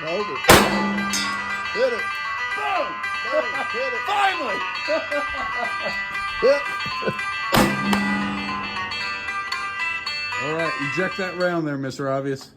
Hold it. Hit it. Boom! Hit it. Finally! Hit. All right, eject that round there, Mr. Obvious.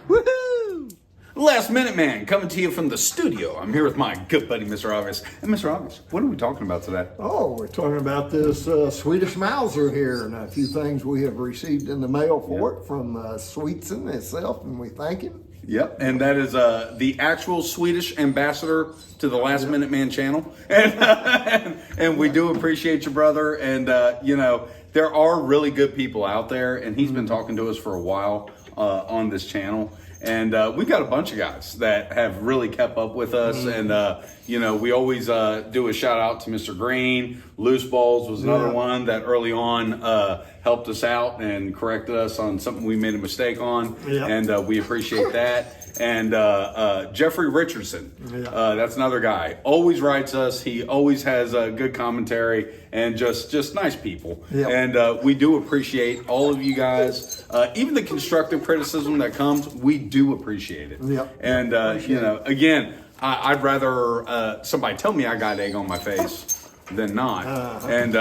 Woohoo! Last Minute Man coming to you from the studio. I'm here with my good buddy, Mr. Obvious. And Mr. Obvious, what are we talking about today? Oh, we're talking about this Swedish Mauser here and a few things we have received in the mail for it from Sweetson itself, and we thank him. Yep, and that is the actual Swedish ambassador to the Last Minute Man channel. And we do appreciate you, brother. And, you know, there are really good people out there, and he's been talking to us for a while on this channel. And we've got a bunch of guys that have really kept up with us. And, you know, we always do a shout out to Mr. Green. Loose Balls was another one that early on helped us out and corrected us on something we made a mistake on. And we appreciate that. And Jeffrey Richardson, that's another guy. Always writes us. He always has a good commentary and just nice people. And we do appreciate all of you guys. Even the constructive criticism that comes, we do appreciate it. And, you know, again, I'd rather somebody tell me I got egg on my face than not. And,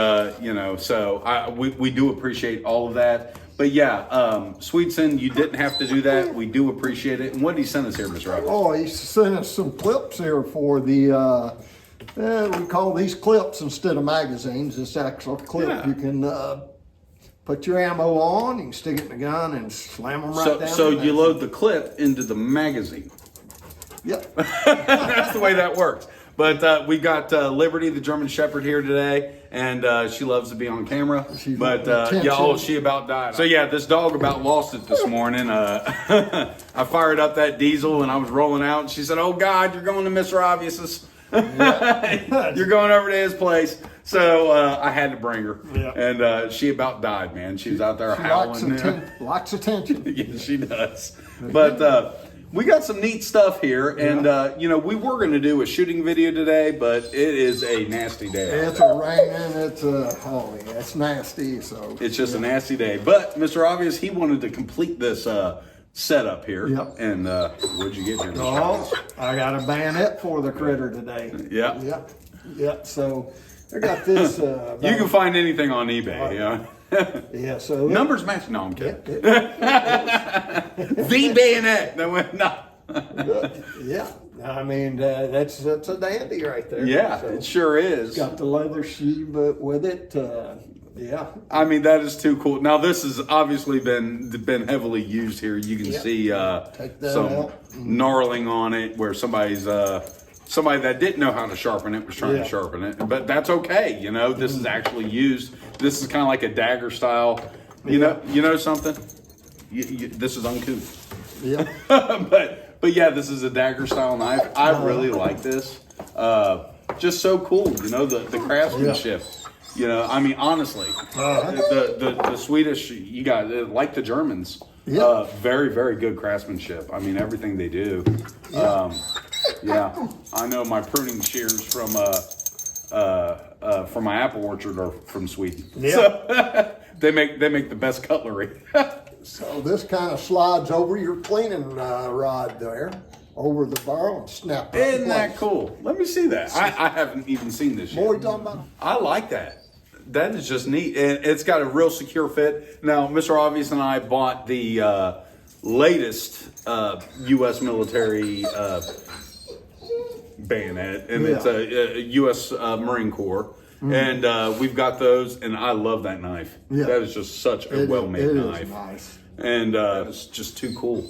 you know, so we do appreciate all of that. But yeah, Sweetson, you didn't have to do that. We do appreciate it. And what did he send us here, Mr. Roberts? Oh, he sent us some clips here for the, we call these clips instead of magazines. This actual clip, you can put your ammo on, you can stick it in the gun and slam them right down. So you load the clip into the magazine. Yep. That's the way that works. But we got Liberty, the German Shepherd, here today, and she loves to be on camera. She about died. So yeah, this dog about lost it this morning. I fired up that diesel and I was rolling out, and she said, "Oh God, you're going to Mr. Obvious's. You're going over to his place." So I had to bring her, and she about died, man. She was out there howling. Likes attention. Yeah, she does. But we got some neat stuff here, and you know, we were going to do a shooting video today, but it is a nasty day. It's a raining. It's nasty. So it's just a nasty day. But Mr. Obvious, he wanted to complete this setup here. And what'd you get here? Oh, I got a bayonet for the critter today. Yep. So I got this. You can find anything on eBay. Yeah. So numbers match. No, I'm kidding. The bayonet. Yeah. I mean, that's a dandy right there. Yeah, so it sure is. Got the leather sheath with it. Yeah. I mean, that is too cool. Now, this has obviously been heavily used here. You can see some gnarling on it where somebody that didn't know how to sharpen it was trying to sharpen it. But that's okay. You know, this is actually used. This is kind of like a dagger style. You know something? This is uncouth. Yeah. but yeah, this is a dagger style knife. I really like this. Just so cool. You know, the craftsmanship. You know, I mean, honestly, the Swedish, you got like the Germans. Very, very good craftsmanship. I mean, everything they do. I know my pruning shears from my apple orchard are from Sweden. So, they make the best cutlery. So this kind of slides over your cleaning rod there, over the barrel and snap. Isn't that cool? Let me see that. I haven't even seen this yet. What are you talking about? I like that. That is just neat, and it's got a real secure fit. Now, Mr. Obvious and I bought the latest U.S. military bayonet, and it's a U.S. Marine Corps, and we've got those, and I love that knife. That is just such a well-made knife. Is nice. And it's just too cool.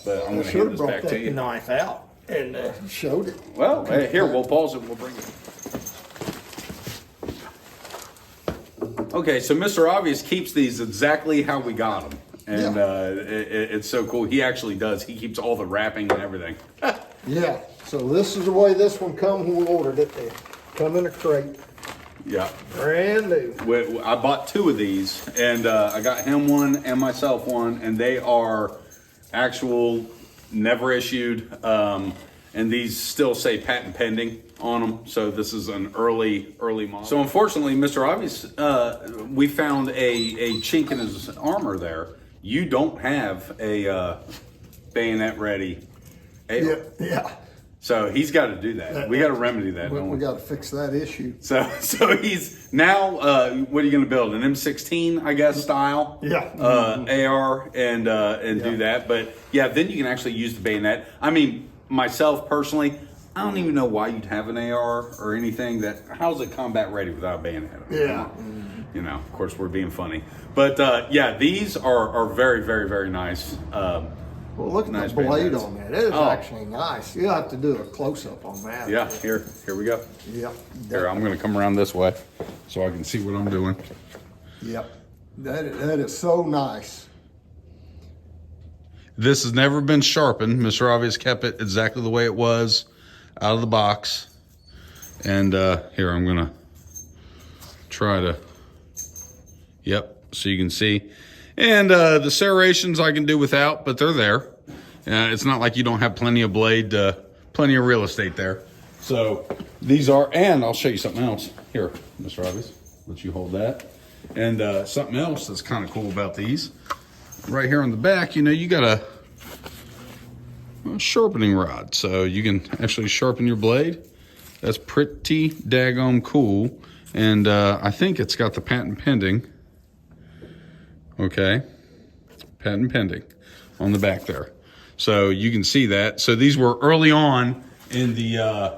But I'm going to hand this back to you. Knife out and showed it. Well, here, we'll pause it. We'll bring it. Okay, so Mr. Obvious keeps these exactly how we got them. And it's so cool. He actually does. He keeps all the wrapping and everything. Yeah. So this is the way this one comes when we ordered it. They come in a crate. Yeah. Brand new. I bought two of these, and I got him one and myself one, and they are actual, never issued, and these still say patent pending on them. So this is an early model. So unfortunately, Mr. Obvious, we found a chink in his armor there. You don't have a bayonet ready Yeah, yeah. So he's got to do that. We got to remedy that. We, Don't we we? got to fix that issue. So he's now. What are you going to build? An M16, I guess, style. Yeah. AR and do that. But yeah, then you can actually use the bayonet. I mean, myself personally, I don't even know why you'd have an AR or anything. How's it combat ready without a bayonet? Yeah. You know, of course, we're being funny. But yeah, these are very, very, very nice. Well, look at Nice the blade bayonets. on that. It is Oh. actually nice. You have to do a close up on that. Yeah, here we go. Yep. Here, I'm going to come around this way so I can see what I'm doing. Yep. That is so nice. This has never been sharpened. Mr. Obvious kept it exactly the way it was out of the box. And here, I'm going to try to, yep, so you can see. And the serrations I can do without, but they're there. It's not like you don't have plenty of blade, plenty of real estate there. So these are, and I'll show you something else. Here, Mr. Obvious, let you hold that. And something else that's kind of cool about these, right here on the back, you know, you got a sharpening rod. So you can actually sharpen your blade. That's pretty daggone cool. And I think it's got the patent pending. Okay, patent pending on the back there. So you can see that. So these were early on in the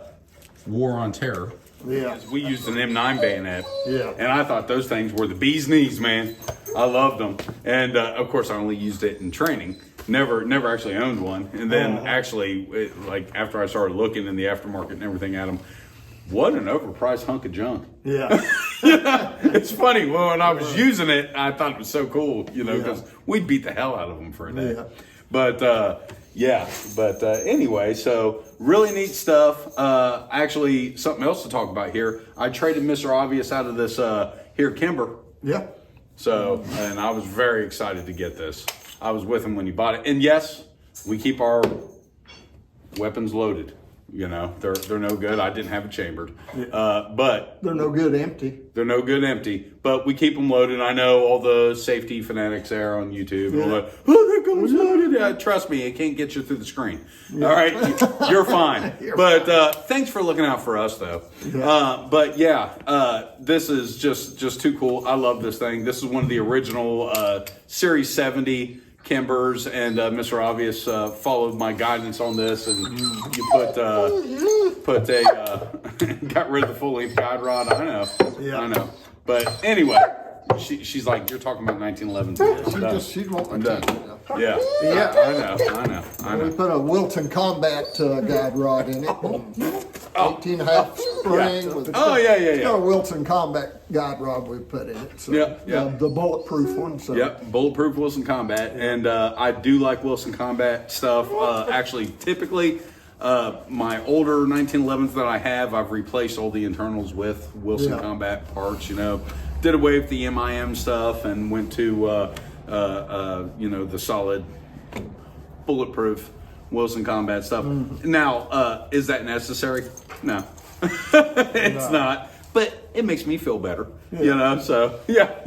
War on Terror. Yeah. We used an M9 bayonet. Yeah. And I thought those things were the bee's knees, man. I loved them. And of course, I only used it in training. Never actually owned one. And then actually, like after I started looking in the aftermarket and everything at them, what an overpriced hunk of junk. Yeah. It's funny. Well, when I was using it, I thought it was so cool, you know, because we'd beat the hell out of them for a day. Yeah. But anyway, so really neat stuff. Actually, something else to talk about here. I traded Mr. Obvious out of this here Kimber. Yeah. So, and I was very excited to get this. I was with him when he bought it. And yes, we keep our weapons loaded. You know, they're no good. I didn't have it chambered. But They're no good empty. they're no good empty. But we keep them loaded. I know all the safety fanatics there on YouTube. And all that, oh, that goes loaded. Yeah, trust me, it can't get you through the screen. All right, you're fine. But thanks for looking out for us, though. But yeah, this is just too cool. I love this thing. This is one of the original Series 70 Kimbers, and Mr. Obvious followed my guidance on this, and you put a got rid of the full length guide rod. I know. But anyway, she's like, you're talking about 1911. She'd want I'm my done. attention, though. Yeah. I know. We put a Wilton Combat guide rod in it. 18 and a half spring. With It's got a Wilton Combat guide rod we put in it. So, the bulletproof one. So. Yep, bulletproof Wilson Combat, and I do like Wilson Combat stuff. Actually, typically, my older 1911s that I have, I've replaced all the internals with Wilson Combat parts. You know, did away with the MIM stuff and went to the solid bulletproof Wilson Combat stuff. Now, is that necessary? No, it's not. But it makes me feel better, you know. So yeah,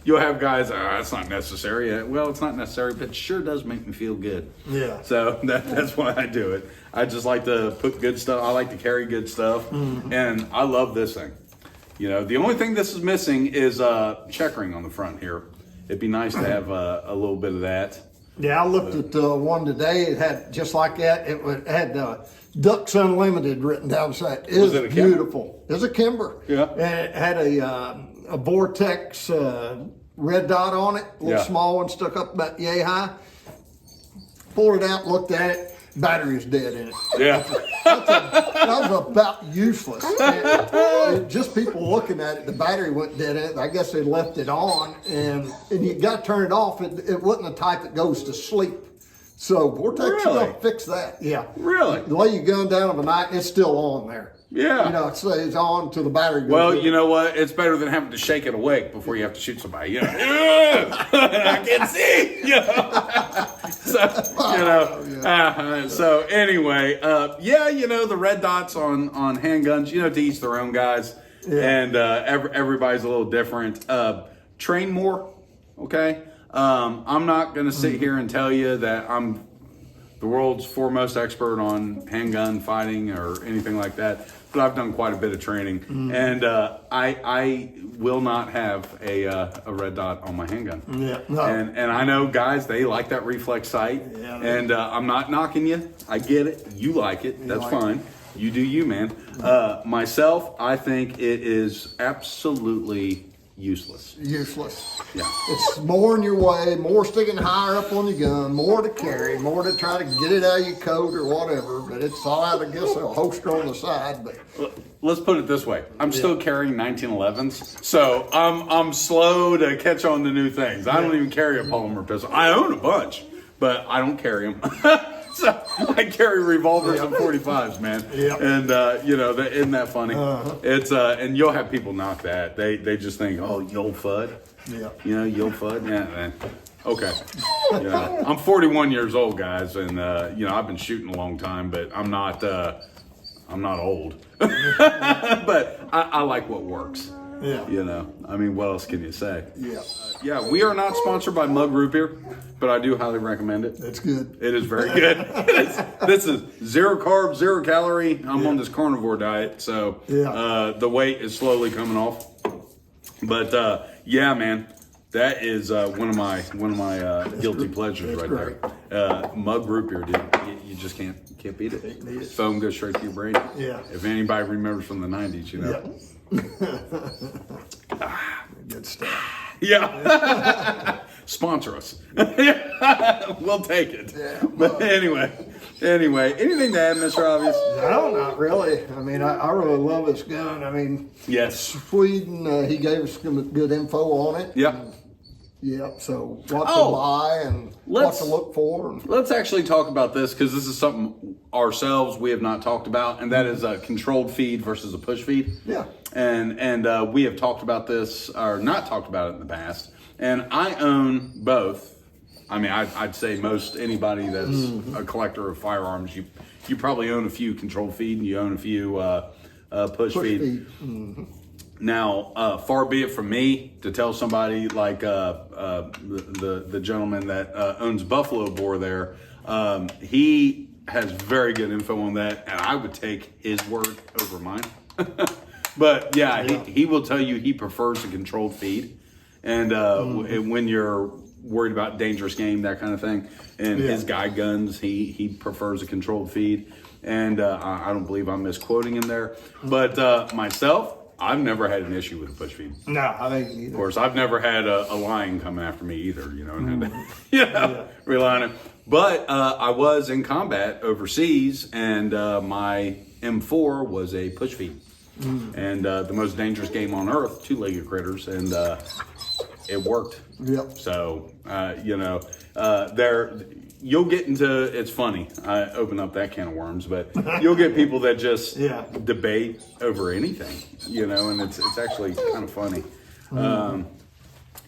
you'll have guys. It's not necessary. Yeah, well, it's not necessary, but it sure does make me feel good. Yeah. So that's why I do it. I just like to put good stuff. I like to carry good stuff, and I love this thing. You know, the only thing this is missing is checkering on the front here. It'd be nice to have a little bit of that. Yeah, I looked at one today. It had just like that. It had Ducks Unlimited written down the side. It's beautiful. It's a Kimber. Yeah. And it had a Vortex red dot on it, a little small one stuck up about yay high. Pulled it out, looked at it. Battery's dead in it. Yeah. That was about useless. Just people looking at it, the battery went dead in it. I guess they left it on, and you got to turn it off. It wasn't the type that goes to sleep. So Vortex will fix that. Yeah. Really? You lay your gun down overnight, and it's still on there. Yeah. You know, it stays on till the battery goes. Well, in. you know what? It's better than having to shake it awake before you have to shoot somebody. You know, I can see. You know. So anyway, you know, the red dots on handguns. You know, to each their own, guys. Yeah. And everybody's a little different. Train more, okay? I'm not going to sit here and tell you that I'm the world's foremost expert on handgun fighting or anything like that, but I've done quite a bit of training, and I will not have a red dot on my handgun. Yeah, no. And I know guys, they like that reflex sight, Yeah, and I'm not knocking you. I get it. You like it. That's like fine. You do you, man. Myself, I think it is absolutely useless. Useless. Yeah. It's more in your way, more sticking higher up on your gun, more to carry, more to try to get it out of your coat or whatever. But it's all out, I guess, a holster on the side. But Let's put it this way: I'm still carrying 1911s, so I'm slow to catch on to new things. I don't even carry a polymer pistol. I own a bunch, but I don't carry them. So I carry revolvers and 45s, man. Yep. And isn't that funny? It's and you'll have people knock that. They just think, oh, you old fud. yeah, You old fud. Yeah, man. Okay. I'm 41 years old, guys, and I've been shooting a long time, but I'm not old. But I like what works. yeah, I mean, what else can you say? yeah. Yeah, we are not sponsored by Mug Root Beer, but I do highly recommend it. That's good. It is very good. This is 0 carb, 0 calorie. I'm on this carnivore diet, so Yeah. the weight is slowly coming off. But yeah, man, that is one of my guilty pleasures right there. Mug Root Beer, dude. You just can't beat it. beat it. Foam goes straight to your brain. Yeah. If anybody remembers from the '90s, you know. Yeah. Good stuff. Yeah. Sponsor us. We'll take it. Yeah. But anyway, anything to add, Mr. Obvious? No, not really. I mean, I really love this gun. I mean, Yes. Sweden, he gave us some good info on it. Yep. Yep. So what Oh, to buy and let's- what to look for. And, Let's actually talk about this because this is something ourselves we have not talked about, and that is a controlled feed versus a push feed. yeah. And we have talked about this or not talked about it in the past. And I own both. I mean, I'd say most anybody that's a collector of firearms, you probably own a few controlled feed and you own a few push feed. Now, far be it from me to tell somebody like the gentleman that owns Buffalo Bore there. He has very good info on that, and I would take his word over mine. But yeah, he will tell you he prefers a controlled feed, and when you're worried about dangerous game, that kind of thing, and his guide guns, he prefers a controlled feed, and I don't believe I'm misquoting him there, but myself, I've never had an issue with a push feed. No, I think neither. Of course, I've never had a lion coming after me either, and rely on it. But I was in combat overseas, and my M4 was a push feed. And the most dangerous game on earth, two-legged critters, and it worked. Yep. So, you'll get into, it's funny, I open up that can of worms, but you'll get people that just debate over anything, and it's actually kind of funny.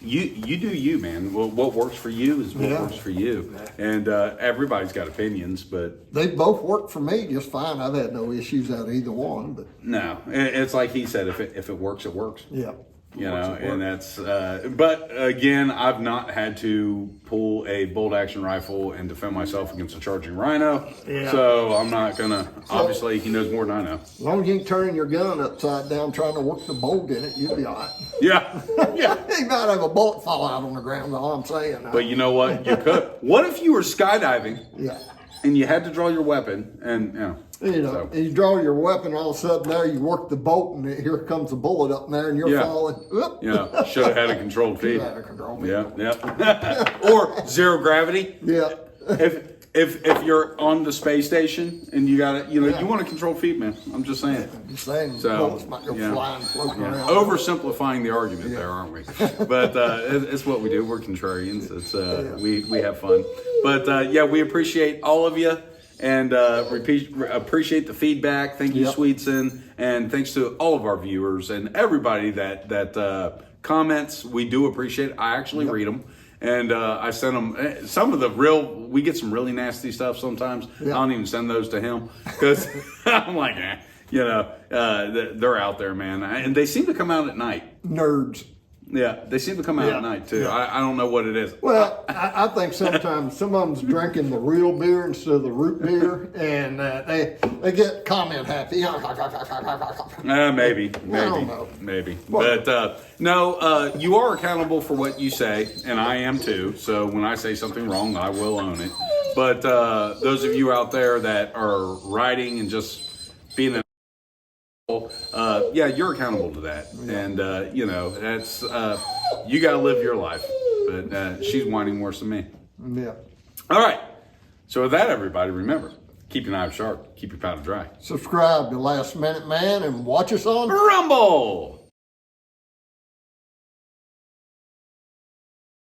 You do you, man. Well, what works for you is what works for you. And everybody's got opinions, but They both work for me just fine. I've had no issues out of either one, but no, it's like he said, if it works, it works. yeah. And that's, but again, I've not had to pull a bolt action rifle and defend myself against a charging rhino. Yeah. So I'm not gonna, obviously he knows more than I know. As long as you ain't turning your gun upside down trying to work the bolt in it, you'll be all right. Yeah. Yeah. You might have a bullet fall out on the ground, is all I'm saying. But you know what? You could. What if you were skydiving yeah. and you had to draw your weapon and, You draw your weapon, all of a sudden there you work the bolt and here comes a bullet up there and you're falling. Whoop. Should have had a controlled feed. Had a control feed. Yeah. Or zero gravity. Yeah. If you're on the space station and you got you want a controlled feed, man. I'm just saying. Just saying, So, bullets might go flying, floating around. Oversimplifying the argument there, aren't we? But it's what we do. We're contrarians. It's we have fun. But we appreciate all of you and appreciate the feedback. Thank you, Sweetson, and thanks to all of our viewers and everybody that comments. We do appreciate it. I actually read them. And I send them some of we get some really nasty stuff sometimes. I don't even send those to him because I'm like, they're out there, man. And they seem to come out at night. Nerds. Yeah, they seem to come out Yeah. at night too. Yeah. I don't know what it is. Well, I think sometimes some of them's drinking the real beer instead of the root beer, and they get comment happy. Maybe, don't know. maybe. Well- But no, you are accountable for what you say, and I am too. So when I say something wrong, I will own it. But those of you out there that are writing and just being an yeah, you're accountable to that, and you know that's you got to live your life. But she's whining worse than me. Yeah. All right. So with that, everybody, remember, keep your knives sharp, keep your powder dry. Subscribe to Last Minute Man and watch us on Rumble.